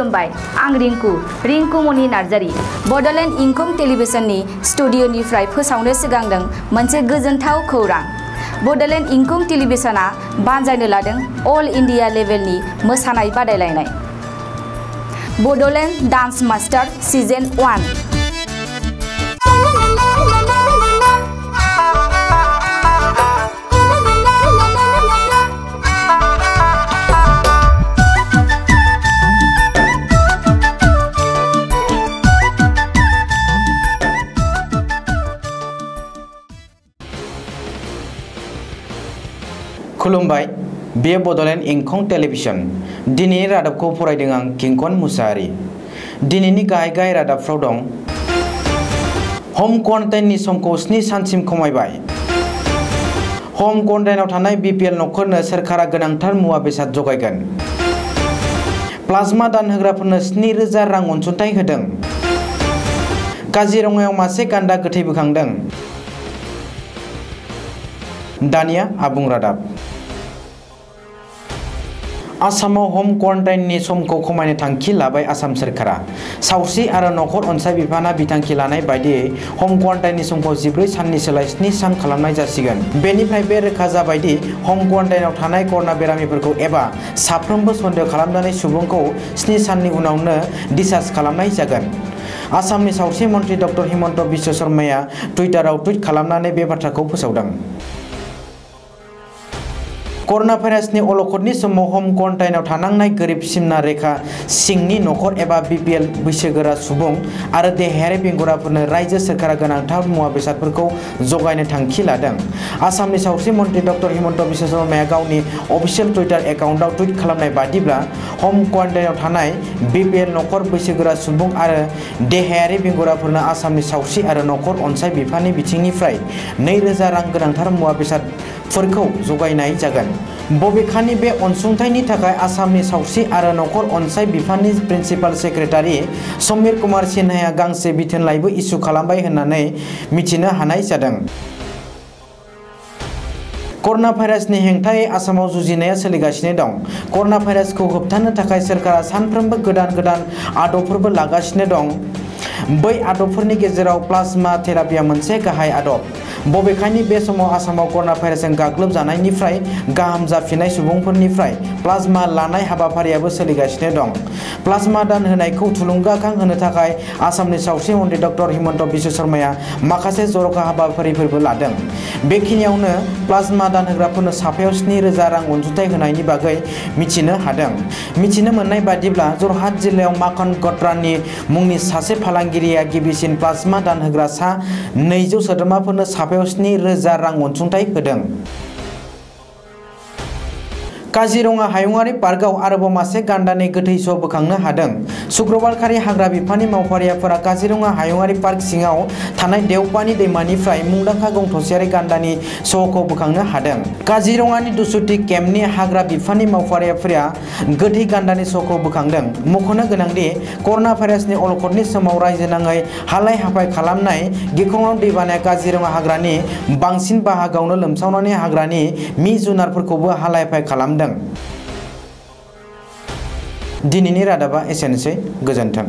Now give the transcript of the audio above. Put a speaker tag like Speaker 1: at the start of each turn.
Speaker 1: खुलुमबाय आं रिंकु मनि नार्जारी बडलेण्ड इंखं टेलिभिजननि स्टुडिअनिफ्राय फोसावनो सिगांदों मोनसे गोजोनथाव खौरां। बडलेण्ड इंखं टेलिभिजना बानजायनो लादों अल इंडिया लेभेलनि मोसानाय बादायलायनाय बडलेण्ड डान्स मास्टार सीजन 1।
Speaker 2: खुलुमबाय बे बडलेण्ड इंखं टेलिभिजन दिनैनि रादाबखौ फरायदों आं किंकन मुसाहारि। दिनैनि गाहाय रादाबफ्राव दं होम क्वारेन्टाइननि समखौ 7 सानसिम खमायबाय। होम क्वारेन्टाइनाव थानाय बीपीएल नखरनो सोरखारा गोनांथार मुवा बेसाद जगायगोन। प्लाज्मा दान होग्राफोरनो 7,000 रां अनसुंथाइ होदों। काजिरङायाव मासे गान्दा गोथै बोखांदों। दानिया आबुं रादाब। आसामाव होम क्वारेन्टाइननि समखौ खमायनो थांखि लाबाय आसाम सोरखारा। सावस्रि आरो नखर अनसाय बिफाना बिथांखि लानाय बायदियै होम क्वारेन्टाइननि समखौ 14 साननि सोलाय 7 सान खालामनाय जासिगोन। बेनिफ्राय बे रोखा जाबायदि होम क्वारेन्टाइनाव थानाय कर'ना बेरामिफोरखौ एबा साफ्रोमबो सन्देह खालामजानाय सुबुंखौ 7 साननि उनावनो डिस्चार्ज खालामनाय जागोन। आसामनि सावस्रि मन्थ्रि डक्टर हिमन्त बिश्व शर्माया टुइटाराव टुइट खालामनानै बे बाथ्राखौ फोसावदों। कर'ना भाइरासनि अलखदनि समाव होम क्वारेन्टाइनाव थानांनाय गोरिब सिमना रेखा सिंनि नखर एबा बीपीएल बैसोगोरा सुबुं आरो देहायारि बेंगुराफोरनो रायजो सोरखारा गोनांथार मुवा बेसादफोरखौ जगायनो थांखि लादों। आसामनि सावस्रि मन्थ्रि डक्टर हिमन्त बिश्व शर्माया गावनि अफिसियेल टुइटार एकाउन्टआव टुइट खालामनाय बादिब्ला होम क्वारेन्टाइनाव थानाय बीपीएल नखर बैसोगोरा सुबुं आरो देहायारि बेंगुराफोरनो आसामनि सावस्रि आरो नखर अनसाय बिफाननि बिथिंनिफ्राय 2,000 रां गोनांथार मुवा बेसादफोरखौ जगायनाय जागोन। बबेखानि बे अनसुंथाइनि थाखाय आसामनि सावस्रि आरो नखर अनसाय बिफाननि प्रिन्सिपाल सेक्रेटारि समीर कुमार सिन्हाया गांसे बिथोनलाइबो इसु खालामबाय होननानै मिथिनो हानाय जादों। कर'ना भाइरासनि हेंथायै आसामाव जुजिनाया सोलिगासिनो दं। कर'ना भाइरासखौ होबथानो थाखाय सोरखारा सानफ्रोमबो गोदान आदबफोरबो लागासिनो दं। बै आदबफोरनि गेजेराव प्लाज्मा थेरापिया मोनसे गाहाय आदब। बबेखानि बे समाव आसामाव कर'ना भाइरासजों गाग्लोबजानायनिफ्राय गाहाम जाफिननाय सुबुंफोरनिफ्राय प्लाज्मा लानाय हाबाफारियाबो सोलिगासिनो दं। प्लाज्मा दान होनायखौ थुलुंगाखां होनो थाखाय आसामनि सावस्रि मन्थ्रि डक्टर हिमन्त बिश्व शर्माया माखासे जर'खा हाबाफारिफोरबो लादों। बेखिनियावनो प्लाज्मा दान होग्राफोरनो साफायाव 7,000 रां अनसुंथाइ होनायनि बागै मिथिनो हादों। मिथिनो मोननाय बादिब्ला जरहाट जिल्लायाव माखन गत्रानि मुंनि सासे फालांगिरिया गिबिसिन प्लाज्मा दान होग्रा सा 200 सोद्रोमाफोरनो साफायाव 7,000 रां अनसुंथाइ होदों। काजिरङा हायुङारि पार्कआव आरोबाव मासे गान्दानि गोथै सह बोखांनो हादों। शुक्रबारखालि हाग्रा बिफाननि मावफारियाफोरा काजिरङा हायुङारि पार्क सिङाव थानाय देवपानी दैमानिफ्राय मुंदांखा गं थसेयारि गान्दानि सहखौ बोखांनो हादों। काजिरङानि दुसुथि केम्पनि हाग्रा बिफाननि मावफारियाफोरा गोथै गान्दानि सहखौ बोखांदों। मख'नो गोनांदि कर'ना भाइरासनि अलखदनि समाव रायजोनाङै हालाय हाफाय खालामनाय गिख्रंथाव दैबानाया काजिरङा हाग्रानि बांसिन बाहागोआवनो लोमसावनानै हाग्रानि मि जुनारफोरखौबो हालाय हाफाय खालामदों। दिनैनि रादाबा एसेनोसै। गोजोन्थों।